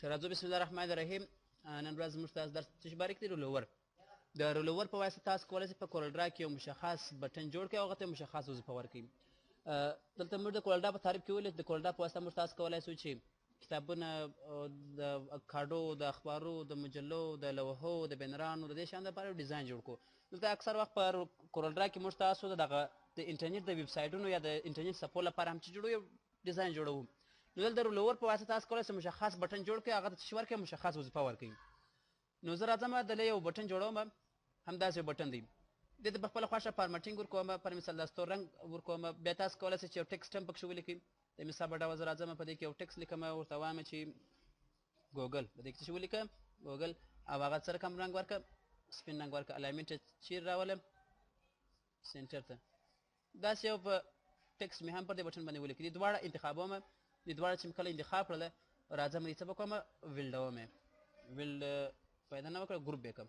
راځو بسم الله الرحمن الرحیم. نن ورځ موږ تاسو درس څه باره کې دی رولوور. د رولوور په واسطه تاسو کولی شئ په کورلډرا کې یو مشخص بټن جوړ کړئ او هغه ته مشخص وظیفه ورکړئ. دلته موږ د کورلډرا په تعریف کې ویل د کورلډرا په واسطه موږ تاسو کولی شو چې کتابونه د کاډو د اخبارو د مجلو د لوحو د بینرانو د دې شیانو لپاره ډیزاین جوړ کړو. دلته اکثر وخت په کورلډرا کې موږ تاسو دغه د انټرنیټ د ویب سایټونو یا د انټرنیټ صفحو لپاره هم چې جوړو یو ډیزاین جوړوو. نو دلته د رولوور په واسطه تاسو کولی شئ مشخص بټن جوړ کړئ، هغه ته څه ورکړئ، مشخص وظیفه ورکړئ. نو زه راځم دلته یو بټن جوړوم، همداسې یو بټن دی. دې ته په خپله خوښه فارمټینګ ورکوم، پر مثال دا ستور رنګ ورکوم. بیا تاسو کولی شئ چې یو ټکسټ هم پکښې ولیکئ. د مثال په ډول زه راځم په دې کې یو ټکسټ لیکم، ورته وایم چې ګوګل. په دې کې څه ولیکم؟ ګوګل. او هغه سره کوم رنګ ورکړه؟ سپین رنګ ورکړه. الاینمنټ چیرې راولم؟ سینټر ته. داسې یو په ټکسټ مې هم پر دې بټن باندې ولیکئ. دې دواړه انتخابوم. دې دواړه چې مې کله انتخاب کړله راځم دې څه به کوم؟ ویلډوم یې. ویلډ پیدا نه وکړه، ګروپ به یې کړم.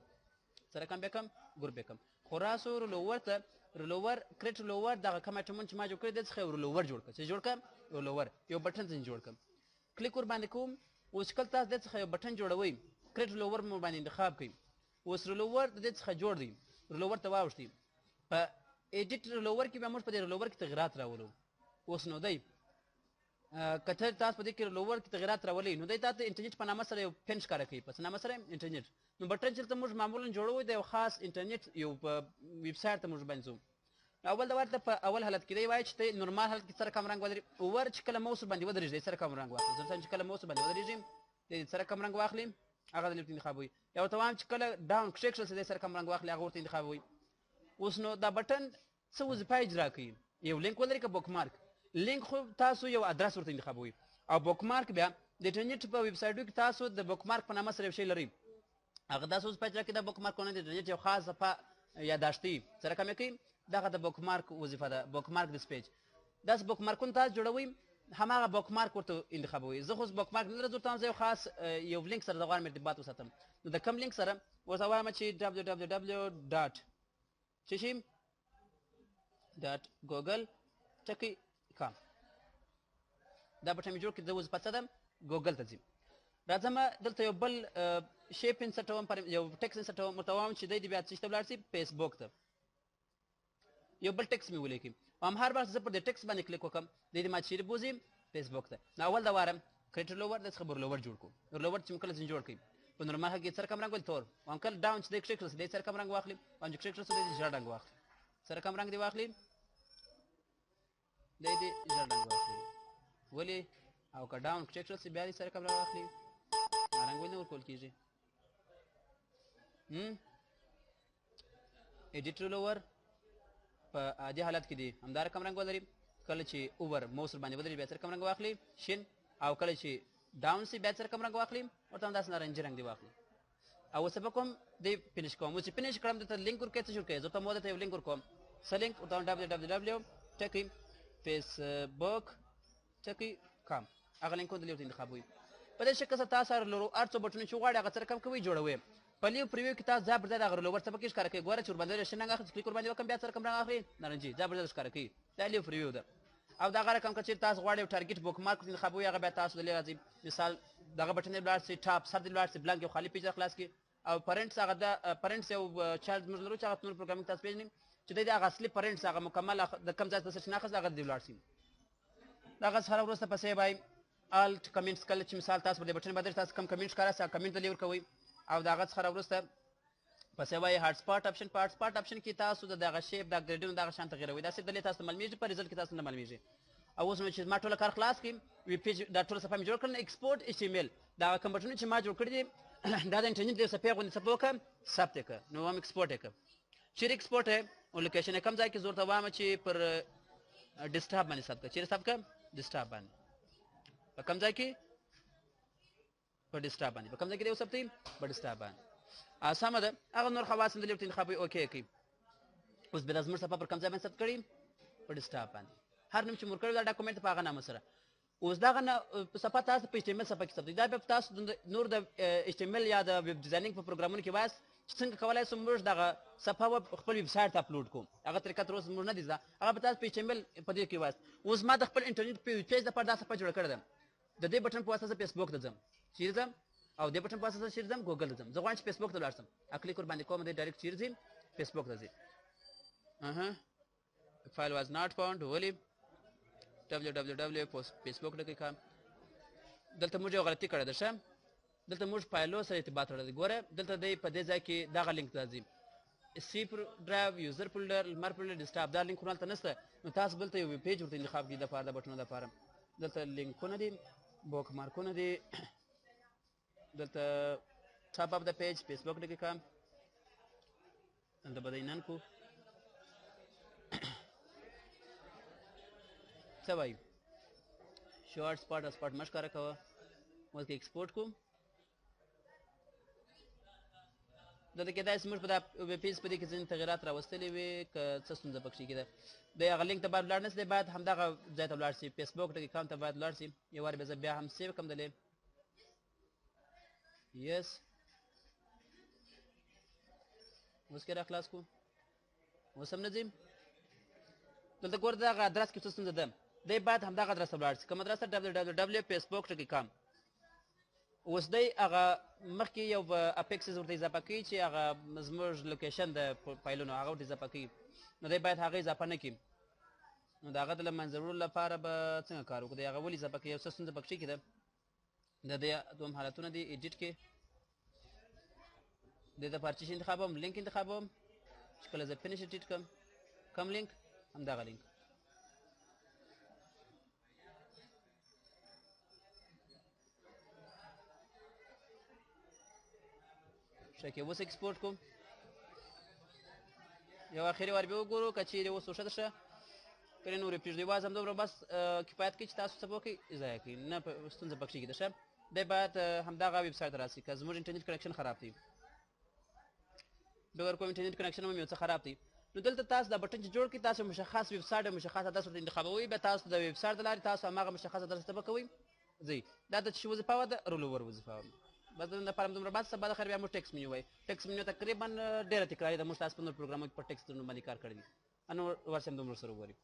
سره کوم به یې کړم؟ ګروپ به یې کړم. خو راسو رولوور ته رولوور کریټ رولوور دغه کوم ایټمونه چې ما جوړ کړي دې څخه یو رولوور جوړ کړه. چې جوړ کړم رولوور یو بټن ځینې جوړ کړم. کلیک ور باندې کوم. اوس کله تاسو دې څخه یو بټن جوړوئ، کریټ رولوور مو باندې انتخاب کړئ. اوس رولوور د دې څخه جوړ دی، رولوور ته واوښتئ. په ایډیټ رولوور کې به موږ په دې رولوور کې تغیرات راولو. اوس نو دی که تاسو په دې کې رولوور کې تغیرات راولئ نو دی تاسو انټرنیټ په نامه سره یو پین ښکاره کوي. په څه نامه سره؟ انټرنیټ. نو بټن چې دلته موږ معمولا جوړوو د یو خاص انټرنیټ یو په ویب سایټ ته موږ باندې ځو. اول د ورته په اول حالت کې دی وایي چې ته نورمال حالت کې سره کوم رنګ ولري. ور چې کله موس باندې ودرېږي سره کوم رنګ واخلي. زه چې کله موس باندې ودرېږي د سره کوم رنګ واخلي هغه دلته انتخابوي. یا ورته وایم چې کله ډاون کښېږدل سي سره کوم رنګ واخلي هغه ورته انتخابوي. اوس نو دا بټن څه وظیفه اجرا کوي؟ یو لینک ولري که بوک مارک. لینک خو تاسو یو ادرس ورته انتخابوي، او بوک مارک بیا د انټرنیټ په ویب سایټو کې تاسو د بوک مارک په نامه سره یو شی لرئ. هغه داسې وظیفه اجرا کوي. دا بوک مارکونه د انټرنیټ یو خاص صفحه یاداشتي سره کوم کوي. دغه د بوک مارک وظیفه ده، بوک مارک د پیج. داسې بوک مارکونه تاسو جوړوئ، هماغه بوک مارک ورته انتخابوي. زه خو بوک مارک نه لرم، زه یو خاص یو لینک سره زه غواړم ارتباط وساتم. نو د کوم لینک سره ورته وایم چې www.google.com. دا بټن مې جوړ کړي. د وظیفه څه ده؟ ګوګل ته ځي. راځم دلته یو بل شیپ انسټوم، یو ټکس انسټوم. ورته وایم چې دی بیا څه ته ولاړ شي؟ فیسبوک ته. یو بل ټکس مې ولیکي. هر وخت زه پر دې ټکس باندې کلیک وکړم دی ما چیرې بوځي؟ فیسبوک ته. نو اول د واره کریټ رولوور د څخه رولوور جوړ کړو. رولوور چې کله ځین جوړ کړي په نورمال حالت کې سره کوم رنګ ول تور، هم کله ډاون چې د کښېږدل سي دی سره کوم رنګ واخلي، هم چې کښېږدل سي دی ژړ رنګ واخلي. سره کوم رنګ دی واخلي؟ دی ژړ رنګ واخلي. ولې؟ او که ډاون کښېږدل سي بیا دی سره کوم رنګ واخلي؟ رنګ ولې نه ورکول کېږي؟ ایډیټ رولوور په عادي حالت کې دی همدا رقم رنګ ولري. کله چې اوور موس باندې ودرېږي بیا سره کوم رنګ واخلي؟ شین. او کله چې ډاون سي بیا سره کوم رنګ واخلي؟ ورته همداسې نارنجي رنګ دی واخلي. او اوس به کوم دی فینش کوم. اوس چې فینش کړم دلته لینک ورکوي. څه جوړ کوي؟ زه ته مو دلته یو لینک ورکوم. څه لینک؟ ورته وایم www.facebook.com. هغه لینک ودلې ورته انتخابوي. په دې شکل سره تاسو هر څو بټنونه چې غواړئ هغه سره کوم کوئ جوړوئ. په لیو پریویو کې تاسو ځای پر ځای دغه رولوور څه پکې ښکاره کوي. ګوره چې ورباندې شین رنګ اخلي، کلیک ورباندې وکړم بیا سره کوم رنګ اخلي؟ نارنجي. ځای پر ځای ښکاره کوي. دا لیو پریویو ده. او دغه رقم که چېرې تاسو غواړئ یو ټارګېټ بوک مارک انتخابوي هغه بیا تاسو دلې راځي. مثال دغه بټن یې ولاړ سي، ټاپ سر دې ولاړ سي، بلانک یو خالي پیج خلاص کړي. او پرنټس هغه د پرنټس یو چارج موږ لرو چې هغه نور پروګرامینګ تاسو پیژنئ چې دی هغه اصلي پرنټس هغه مکمل د کوم ځای ته سرچینه اخیست هغه دې ولاړ سي. دغه څخه وروسته پسې وایي الټ کمنټس. کله چې مثال تاسو پر دې بټن باندې تاسو کوم کمنټ ښکاره سي هغه کمنټ دلې ورکوئ. او دغه څخه وروسته پسې وایي هاټ سپاټ آپشن. په هاټ سپاټ آپشن کې تاسو دغه شیپ د ګریډونو دغه شان تغیروئ. دا صرف دلې تاسو ته معلومیږي، په ریزلټ کې تاسو نه معلومیږي. او اوس نو چې ما ټوله کار خلاص کړي ویب پیج دا ټوله صفحه مې جوړ کړل. ایکسپورټ ایچ ټي ام ایل دغه کوم بټنونه چې ما جوړ کړي دي دا د انټرنیټ د یو صفحې غوندې صفحه وکړم، ثبت یې کړه. نو هم ایکسپورټ یې کړه. چیرې ایکسپورټ یې او لوکیشن یې کوم ځای کې زه ورته وایم چې پر ډیسکټاپ باندې ثبت کړه. چیرې ثبت کړم؟ ډیسکټاپ باندې. په کوم ځای کې؟ په ډیسکټاپ باندې. په کوم ځای کې دی وثبتئ؟ په ډیسکټاپ باندې. سمه ده. هغه نور خواص هم دلې ورته انتخابوي، اوکې یې کوي. اوس بیا دا زموږ صفحه پر کوم ځای باندې ثبت کړي؟ په ډیسکټاپ باندې. هر نوم چې مور کړی دا ډاکومنټ په هغه نامه سره. اوس دغه صفحه تاسو په ایچ ټي ام ایل صفحه کې ثبتوي. دا بیا تاسو نور د ایچ ټي ام ایل یا د ویب ډیزاینینګ په پروګرامونو کې وایاست چې څنګه کولی شو موږ دغه صفحه خپل ویب سایټ ته اپلوډ کړو. هغه طریقه تر اوسه موږ نه دي زده. هغه به تاسو په ایچ ټي ام ایل په دې کې وایاست. اوس ما د خپل انټرنیټ پیج لپاره دا صفحه جوړه کړې ده. د دې بټن په واسطه زه فیسبوک ته ځم. چیرې ځم او دې بټن په اساس چیرې ځم ګوګل ته ځم زه غواړم چې فیسبوک ته ولاړ شم کلیک ور باندې کوم دی ډایرکټ چیرې ځم فیسبوک ته ځي فایل واز ناٹ فاوند ولې www.facebook.com دلته موږ یو غلطي کړې ده ښه دلته موږ فایلو سره ارتباط لري ګوره دلته دی په دې ځای کې دغه لینک راځي سی ډرایو یوزر فولډر لمر فولډر ډیسکټاپ دا لینکونه هلته نشته نو تاسو بلته یو پیج ورته انتخاب کړئ دپاره د بټنو دپاره دلته لینکونه دي بوک مارکونه دي دلته ټاپ اپ د پیج فیسبوک ډکې کام دلته به دی نن کو څه وایي شارټ سپاټ سپاټ مه ښکاره کوه اوس که ایکسپورټ کوم دلته کېدای شي موږ په دا ویب پیج په دې کې ځینې تغیرات راوستلي وي که څه ستونزه پکښې کېده د هغه لینک ته باید ولاړ نه شي دی باید همدغه ځای ته ولاړ شي فیسبوک ډکې کام ته باید ولاړ شي یو وارې به زه بیا هم سیو کړم دلې یس اوس کې را خلاص کړو اوس هم نه ځیم دلته ګوره دغه ادرس کې څه ستونزه ده دی باید همدغه ادرس ته ولاړ شي کوم ادرس ته www.facebook.com اوس دی هغه مخکې یو اپیکسز ورته اضافه کوي چې هغه زموږ لوکیشن د فایلونو هغه ورته اضافه کوي نو دی باید هغه اضافه نه کړي نو د هغه د له منځه وړلو لپاره به څنګه کار وکړو دی هغه ولې اضافه کوي یو څه ستونزه پکښې کې ده د دې دوم حالتونه دي ایډیټ کې د دپاره چې انتخابوم لینک انتخابوم چې کله زه فینش ایډیټ کړم کوم لینک همدغه لینک ښه کې اوس ایکسپورټ کوم یو اخري وار بیا وګورو که چیرې اوس وښه ده ښه کله نورې پرېږدو یوازې همدومره بس کفایت کوي چې تاسو څه به وکړئ ضایع کړئ نه ستونزه پکښې کېده ښه دی باید همدغه ویب سایټ ته راسي که زموږ انټرنیټ کنکشن خراب دی بغیر کوم انټرنیټ کنکشن هم یو څه خراب دی نو دلته تاسو دا بټن چې جوړ کړئ تاسو مشخص ویب سایټ او مشخص ادرس ورته انتخابوئ بیا تاسو د ویب سایټ د لارې تاسو هماغه مشخص ادرس ته به کوئ ځئ دا د چې وظیفه وه د رولوور وظیفه وه بس د نن لپاره همدومره بس سبا د خیر بیا موږ ټیکس منیو وایو ټیکس منیو تقریبا ډېره تکراري ده موږ تاسو په نور پروګرامونو کې په ټیکس باندې کار کړی دي نو ورسې همدومره سره وګورئ